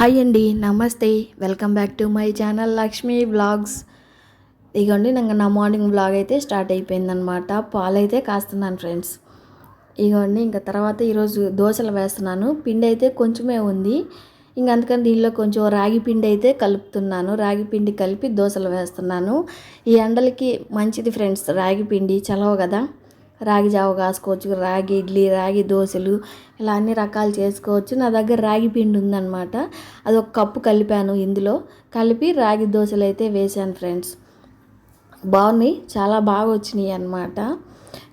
Hi అండి, నమస్తే. Welcome back to my channel Lakshmi vlogs. ఇగోండి నా మార్నింగ్ వ్లాగ్ అయితే స్టార్ట్ అయిపోయిందనమాట. పాలైతే కాస్తున్నాను ఫ్రెండ్స్. ఇగోండి ఇంకా తర్వాత ఈరోజు దోశలు వేస్తున్నాను. పిండి అయితే కొంచెమే ఉంది. అందుకని దీనిలో కొంచెం రాగి పిండి అయితే కలుపుతున్నాను. రాగి పిండి కలిపి దోశలు వేస్తున్నాను. ఈ ఎండలకి మంచిది ఫ్రెండ్స్, రాగి పిండి చలవ కదా. రాగి జావ కాసుకోవచ్చు, రాగి ఇడ్లీ, రాగి దోశలు, ఇలా అన్ని రకాలు చేసుకోవచ్చు. నా దగ్గర రాగి పిండి ఉందన్నమాట. అది ఒక కప్పు కలిపాను. ఇందులో కలిపి రాగి దోశలు అయితే వేశాను ఫ్రెండ్స్. బాగున్నాయి, చాలా బాగా వచ్చినాయి అన్నమాట.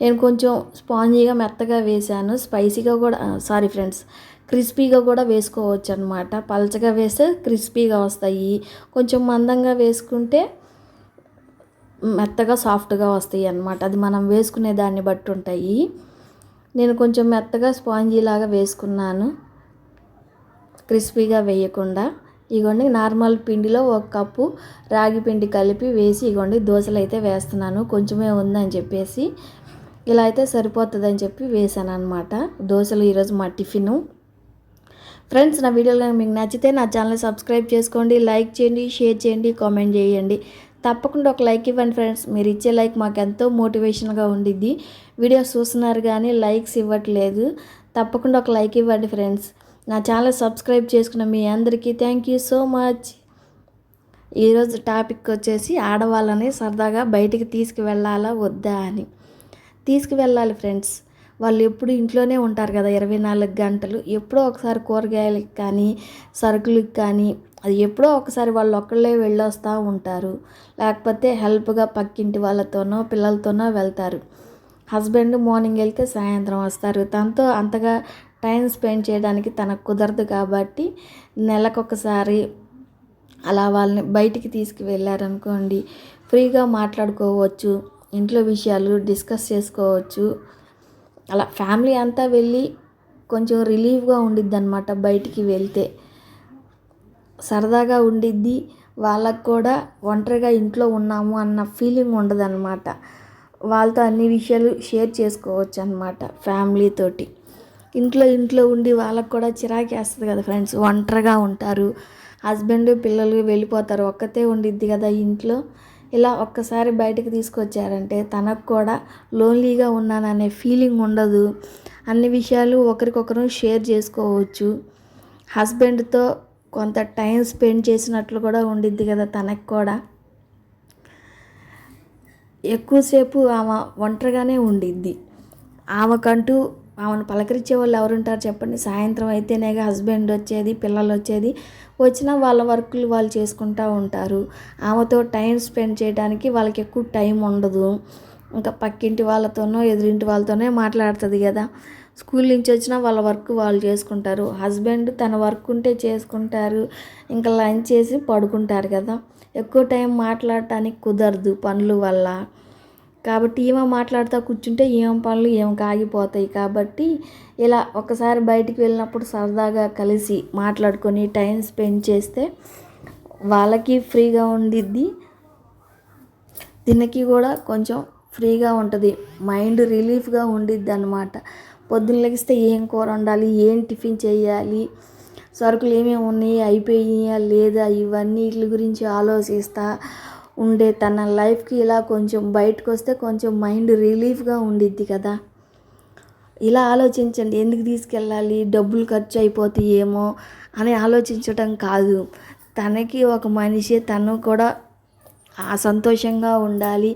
నేను కొంచెం స్పాంజీగా మెత్తగా వేశాను. స్పైసీగా కూడా ఫ్రెండ్స్, క్రిస్పీగా కూడా వేసుకోవచ్చు అనమాట. పలచగా వేస్తే క్రిస్పీగా వస్తాయి, కొంచెం మందంగా వేసుకుంటే మెత్తగా సాఫ్ట్గా వస్తాయి అన్నమాట. అది మనం వేసుకునే దాన్ని బట్టి ఉంటాయి. నేను కొంచెం మెత్తగా స్పాంజీ లాగా వేసుకున్నాను, క్రిస్పీగా వేయకుండా. ఇగోండి నార్మల్ పిండిలో ఒక కప్పు రాగి పిండి కలిపి వేసి ఇగోండి దోశలు అయితే వేస్తున్నాను. కొంచెమే ఉందని చెప్పేసి ఇలా అయితే సరిపోతుందని చెప్పి వేసాను అనమాట. దోశలు ఈరోజు మా టిఫిను. ఫ్రెండ్స్, నా వీడియోలు కానీ మీకు నచ్చితే నా ఛానల్ సబ్స్క్రైబ్ చేసుకోండి, లైక్ చేయండి, షేర్ చేయండి, కామెంట్ చేయండి. తప్పకుండా ఒక లైక్ ఇవ్వండి ఫ్రెండ్స్. మీరు ఇచ్చే లైక్ మాకు ఎంతో మోటివేషన్గా ఉండిద్ది. వీడియోస్ చూస్తున్నారు కానీ లైక్స్ ఇవ్వట్లేదు. తప్పకుండా ఒక లైక్ ఇవ్వండి ఫ్రెండ్స్. నా ఛానల్ సబ్స్క్రైబ్ చేసుకున్న మీ అందరికీ థ్యాంక్ యూ సో మచ్. ఈరోజు టాపిక్ వచ్చేసి ఆడవాళ్ళని సరదాగా బయటికి తీసుకువెళ్ళాలా వద్దా అని. తీసుకువెళ్ళాలి ఫ్రెండ్స్. వాళ్ళు ఎప్పుడు ఇంట్లోనే ఉంటారు కదా 24 గంటలు. ఎప్పుడో ఒకసారి కూరగాయలకి కానీ సరుకులకి కానీ అది ఎప్పుడో ఒకసారి వాళ్ళు ఒక్కళ్ళే వెళ్ళొస్తూ ఉంటారు. లేకపోతే హెల్ప్గా పక్కింటి వాళ్ళతోనో పిల్లలతోనో వెళ్తారు. హస్బెండ్ మార్నింగ్ వెళ్తే సాయంత్రం వస్తారు. తనతో అంతగా టైం స్పెండ్ చేయడానికి తనకు కుదరదు కాబట్టి నెలకొకసారి అలా వాళ్ళని బయటికి తీసుకువెళ్ళారనుకోండి, ఫ్రీగా మాట్లాడుకోవచ్చు, ఇంట్లో విషయాలు డిస్కస్ చేసుకోవచ్చు. అలా ఫ్యామిలీ అంతా వెళ్ళి కొంచెం రిలీఫ్గా ఉండిద్ది అనమాట. బయటికి వెళ్తే సరదాగా ఉండిద్ది. వాళ్ళకు కూడా ఒంటరిగా ఇంట్లో ఉన్నాము అన్న ఫీలింగ్ ఉండదన్నమాట. వాళ్ళతో అన్ని విషయాలు షేర్ చేసుకోవచ్చు అనమాట ఫ్యామిలీతోటి. ఇంట్లో ఉండి వాళ్ళకు కూడా చిరాకేస్తుంది కదా ఫ్రెండ్స్. ఒంటరిగా ఉంటారు, హస్బెండ్ పిల్లలు వెళ్ళిపోతారు, ఒక్కతే ఉండిద్ది కదా ఇంట్లో. ఇలా ఒక్కసారి బయటకు తీసుకొచ్చారంటే తనకు కూడా లోన్లీగా ఉన్నాననే ఫీలింగ్ ఉండదు. అన్ని విషయాలు ఒకరికొకరు షేర్ చేసుకోవచ్చు. హస్బెండ్తో కొంత టైం స్పెండ్ చేసినట్లు కూడా ఉండిద్ది కదా తనకు కూడా. ఎక్కువసేపు ఆమె ఒంటరిగానే ఉండిద్ది. ఆమెను పలకరించే వాళ్ళు ఎవరుంటారు చెప్పండి. సాయంత్రం అయితేనేగా హస్బెండ్ వచ్చేది, పిల్లలు వచ్చేది. వచ్చినా వాళ్ళ వర్కులు వాళ్ళు చేసుకుంటూ ఉంటారు. ఆమెతో టైం స్పెండ్ చేయడానికి వాళ్ళకి ఎక్కువ టైం ఉండదు. ఇంకా పక్కింటి వాళ్ళతోనో ఎదురింటి వాళ్ళతోనే మాట్లాడుతుంది కదా. స్కూల్ నుంచి వచ్చినా వాళ్ళ వర్క్ వాళ్ళు చేసుకుంటారు. హస్బెండ్ తన వర్క్ ఉంటే చేసుకుంటారు, ఇంకా లంచ్ చేసి పడుకుంటారు కదా. ఎక్కువ టైం మాట్లాడటానికి కుదరదు పనుల వల్ల. కాబట్టి ఈమె మాట్లాడుతూ కూర్చుంటే ఈమె పనులు ఈమెకు ఆగిపోతాయి. కాబట్టి ఇలా ఒకసారి బయటికి వెళ్ళినప్పుడు సరదాగా కలిసి మాట్లాడుకొని టైం స్పెండ్ చేస్తే వాళ్ళకి ఫ్రీగా ఉండిద్ది, దీనికి కూడా కొంచెం ఫ్రీగా ఉంటుంది, మైండ్ రిలీఫ్గా ఉండిద్ది అన్నమాట. పొద్దున్న లెగిస్తే ఏం కూర వండాలి, ఏం టిఫిన్ చేయాలి, సరుకులు ఏమేమి ఉన్నాయి, అయిపోయినాయా లేదా, ఇవన్నీ వీటి గురించి ఆలోచిస్తా ఉండే తన లైఫ్కి ఇలా కొంచెం బయటకు వస్తే కొంచెం మైండ్ రిలీఫ్గా ఉండిద్ది కదా. ఇలా ఆలోచించండి. ఎందుకు తీసుకెళ్ళాలి, డబ్బులు ఖర్చు అయిపోతాయేమో అని ఆలోచించటం కాదు. తనకి ఒక మనిషి, తను కూడా సంతోషంగా ఉండాలి,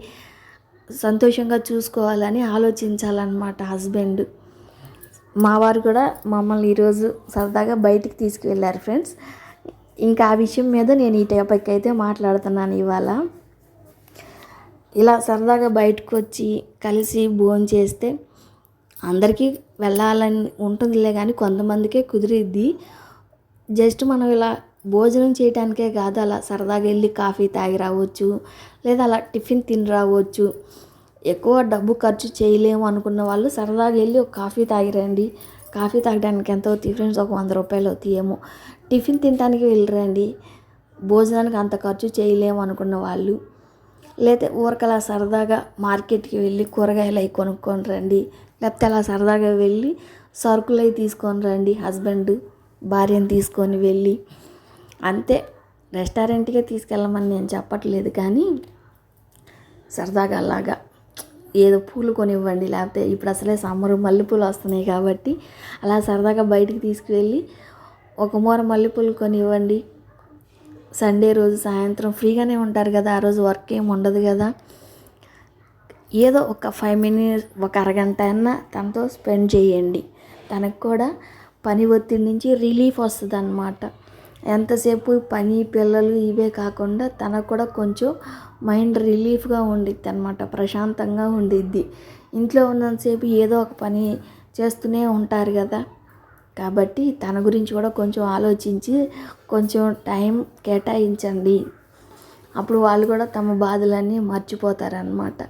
సంతోషంగా చూసుకోవాలని ఆలోచించాలన్నమాట హస్బెండ్. మా వారు కూడా మమ్మల్ని ఈరోజు సరదాగా బయటికి తీసుకువెళ్ళారు ఫ్రెండ్స్. ఇంకా ఆ విషయం మీద నేను ఈ టాపిక్ అయితే మాట్లాడుతున్నాను ఇవాళ. ఇలా సరదాగా బయటకు వచ్చి కలిసి భోజనం చేస్తే అందరికీ వెళ్ళాలని ఉంటుందిలే కానీ కొంతమందికే కుదిరిద్ది. జస్ట్ మనం ఇలా భోజనం చేయడానికే కాదు, అలా సరదాగా వెళ్ళి కాఫీ తాగి రావచ్చు, లేదా అలా టిఫిన్ తిని రావచ్చు. ఎక్కువ డబ్బు ఖర్చు చేయలేము అనుకున్న వాళ్ళు సరదాగా వెళ్ళి ఒక కాఫీ తాగిరండి. కాఫీ తాగడానికి ఎంత అవుతాయి ఫ్రెండ్స్, ఒక 100 రూపాయలు అవుతాయేమో. టిఫిన్ తినడానికి వెళ్ళిరండి. భోజనానికి అంత ఖర్చు చేయలేము అనుకున్న వాళ్ళు, లేదా ఊరకలా సరదాగా మార్కెట్కి వెళ్ళి కూరగాయలు అవి కొనుక్కొని రండి, లేకపోతే అలా సరదాగా వెళ్ళి సరుకులు అవి తీసుకొని రండి. హస్బెండ్ భార్యను తీసుకొని వెళ్ళి అంతే, రెస్టారెంట్కే తీసుకెళ్ళమని నేను చెప్పట్లేదు, కానీ సరదాగా అలాగా ఏదో పూలు కొనివ్వండి, లేకపోతే ఇప్పుడు అసలే సమ్మరు మల్లెపూలు వస్తున్నాయి కాబట్టి అలా సరదాగా బయటికి తీసుకువెళ్ళి ఒక మూర మల్లెపూలు కొనివ్వండి. సండే రోజు సాయంత్రం ఫ్రీగానే ఉంటారు కదా, ఆ రోజు వర్క్ ఏమి ఉండదు కదా, ఏదో ఒక 5 మినిట్స్, ఒక అరగంట అయినా తనతో స్పెండ్ చేయండి. తనకు కూడా పని ఒత్తిడి నుంచి రిలీఫ్ వస్తుంది అన్నమాట. ఎంతసేపు పని పిల్లలు ఇవే కాకుండా తనకు కూడా కొంచెం మైండ్ రిలీఫ్గా ఉండిద్ది అన్నమాట, ప్రశాంతంగా ఉండిద్ది. ఇంట్లో ఉన్నంతసేపు ఏదో ఒక పని చేస్తూనే ఉంటారు కదా, కాబట్టి తన గురించి కూడా కొంచెం ఆలోచించి కొంచెం టైం కేటాయించండి. అప్పుడు వాళ్ళు కూడా తమ బాధలన్నీ మర్చిపోతారనమాట.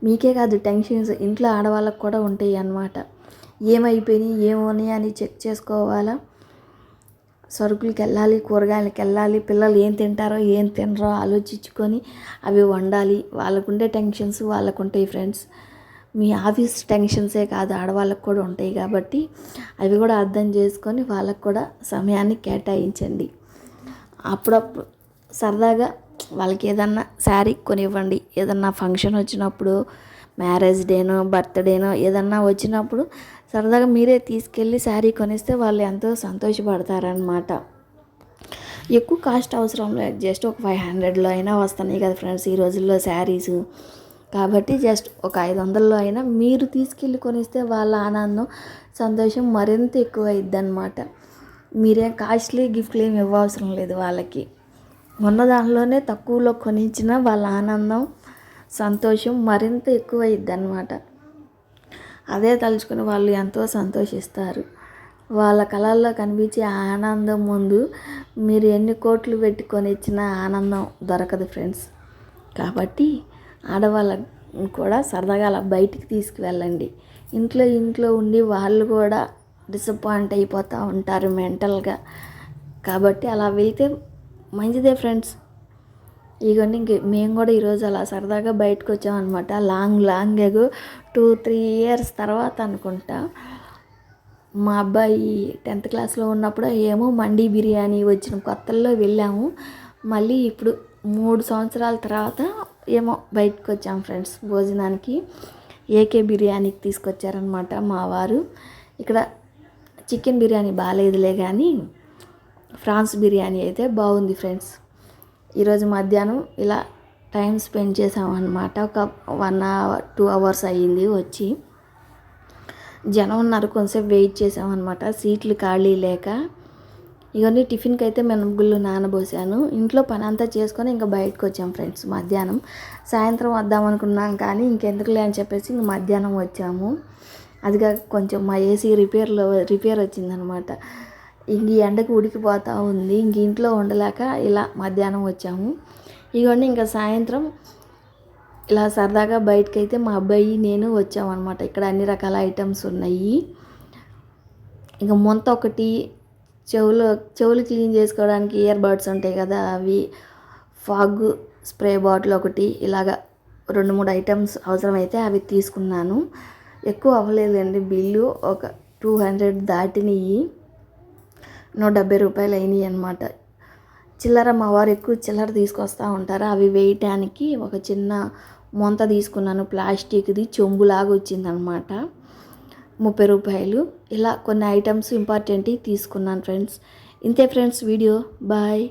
మీకే కాదు టెన్షన్స్ ఇంట్లో ఆడవాళ్ళకు కూడా ఉంటాయి అన్నమాట. ఏమైపోయినాయి ఏమోని అని చెక్ చేసుకోవాలా, సరుకులకి వెళ్ళాలి, కూరగాయలకి వెళ్ళాలి, పిల్లలు ఏం తింటారో ఏం తినరో ఆలోచించుకొని అవి వండాలి. వాళ్ళకుండే టెన్షన్స్ వాళ్ళకుంటాయి ఫ్రెండ్స్. మీ ఆఫీస్ టెన్షన్సే కాదు, ఆడవాళ్ళకు కూడా ఉంటాయి కాబట్టి అవి కూడా అర్థం చేసుకొని వాళ్ళకు కూడా సమయాన్ని కేటాయించండి. అప్పుడప్పుడు సరదాగా వాళ్ళకి ఏదన్నా శారీ కొనివ్వండి. ఏదన్నా ఫంక్షన్ వచ్చినప్పుడు, మ్యారేజ్ డేనో బర్త్డేనో ఏదన్నా వచ్చినప్పుడు సరదాగా మీరే తీసుకెళ్ళి శారీ కొనిస్తే వాళ్ళు ఎంతో సంతోషపడతారనమాట. ఎక్కువ కాస్ట్ అవసరం లేదు, జస్ట్ ఒక 500లో అయినా వస్తున్నాయి కదా ఫ్రెండ్స్ ఈ రోజుల్లో శారీసు. కాబట్టి జస్ట్ ఒక 500లో అయినా మీరు తీసుకెళ్ళి కొనిస్తే వాళ్ళ ఆనందం సంతోషం మరింత ఎక్కువ అయిద్ది అనమాట. మీరేం కాస్ట్లీ గిఫ్ట్లు ఏమి ఇవ్వవసరం లేదు వాళ్ళకి. ఉన్న దానిలోనే తక్కువలో కొనిచ్చిన వాళ్ళ ఆనందం సంతోషం మరింత ఎక్కువ అయిద్ది అనమాట. అదే తలుచుకుని వాళ్ళు ఎంతో సంతోషిస్తారు. వాళ్ళ కళల్లో కనిపించే ఆనందం ముందు మీరు ఎన్ని కోట్లు పెట్టుకొని ఇచ్చిన ఆనందం దొరకదు ఫ్రెండ్స్. కాబట్టి ఆడవాళ్ళకు కూడా సరదాగా అలా బయటికి తీసుకువెళ్ళండి. ఇంట్లో ఉండి వాళ్ళు కూడా డిసప్పాయింట్ అయిపోతూ ఉంటారు మెంటల్గా. కాబట్టి అలా వెళ్తే మంచిదే ఫ్రెండ్స్. ఇగోండి మేము కూడా ఈరోజు అలా సరదాగా బయటకు వచ్చామన్నమాట. లాంగ్ ఎగో 2-3 ఇయర్స్ తర్వాత అనుకుంటా. మా అబ్బాయి 10th క్లాస్లో ఉన్నప్పుడు ఏమో మండీ బిర్యానీ వచ్చిన కొత్తల్లో వెళ్ళాము. మళ్ళీ ఇప్పుడు 3 సంవత్సరాల తర్వాత ఏమో బయటకు వచ్చాము ఫ్రెండ్స్ భోజనానికి. ఏకే బిర్యానీకి తీసుకొచ్చారనమాట మా వారు. ఇక్కడ చికెన్ బిర్యానీ బాగాలేదులే కానీ ఫ్రాన్స్ బిర్యానీ అయితే బాగుంది ఫ్రెండ్స్. ఈరోజు మధ్యాహ్నం ఇలా టైం స్పెండ్ చేసామన్నమాట. ఒక 1-2 అవర్స్ అయ్యింది వచ్చి. జనం ఉన్నారు, కొంచెంసేపు వెయిట్ చేసామన్నమాట సీట్లు ఖాళీ లేక. ఇవన్నీ టిఫిన్కి అయితే మినపగుళ్ళు నానబోసాను. ఇంట్లో పని అంతా చేసుకొని ఇంకా బయటకు వచ్చాం ఫ్రెండ్స్ మధ్యాహ్నం. సాయంత్రం వద్దాం అనుకున్నాం కానీ ఇంకెందుకులే అని చెప్పేసి ఇంక మధ్యాహ్నం వచ్చాము. అదిగా కొంచెం మా ఏసీ రిపేర్ వచ్చిందనమాట. ఇంక ఈ ఎండకు ఉడికిపోతూ ఉంది. ఇంక ఇంట్లో ఉండలేక ఇలా మధ్యాహ్నం వచ్చాము. ఇవన్నీ ఇంకా సాయంత్రం ఇలా సరదాగా బయటకైతే మా అబ్బాయి నేను వచ్చామన్నమాట. ఇక్కడ అన్ని రకాల ఐటమ్స్ ఉన్నాయి. ఇంకా ముంత ఒకటి, చెవులు క్లీన్ చేసుకోవడానికి ఇయర్ బడ్స్ ఉంటాయి కదా అవి, ఫాగ్ స్ప్రే బాటిల్ ఒకటి, ఇలాగా 2-3 ఐటమ్స్ అవసరమైతే అవి తీసుకున్నాను. ఎక్కువ అవ్వలేదండి బిల్లు, ఒక 200 దాటినవి, 170 రూపాయలు అయినాయి అన్నమాట. చిల్లర మా వారు ఎక్కువ చిల్లర తీసుకొస్తూ ఉంటారు. అవి వేయటానికి ఒక చిన్న మొంత తీసుకున్నాను, ప్లాస్టిక్ది చెంబులాగా వచ్చిందనమాట, 30 రూపాయలు. ఇలా కొన్ని ఐటమ్స్ ఇంపార్టెంట్వి తీసుకున్నాను ఫ్రెండ్స్. ఇంతే ఫ్రెండ్స్ వీడియో. బాయ్.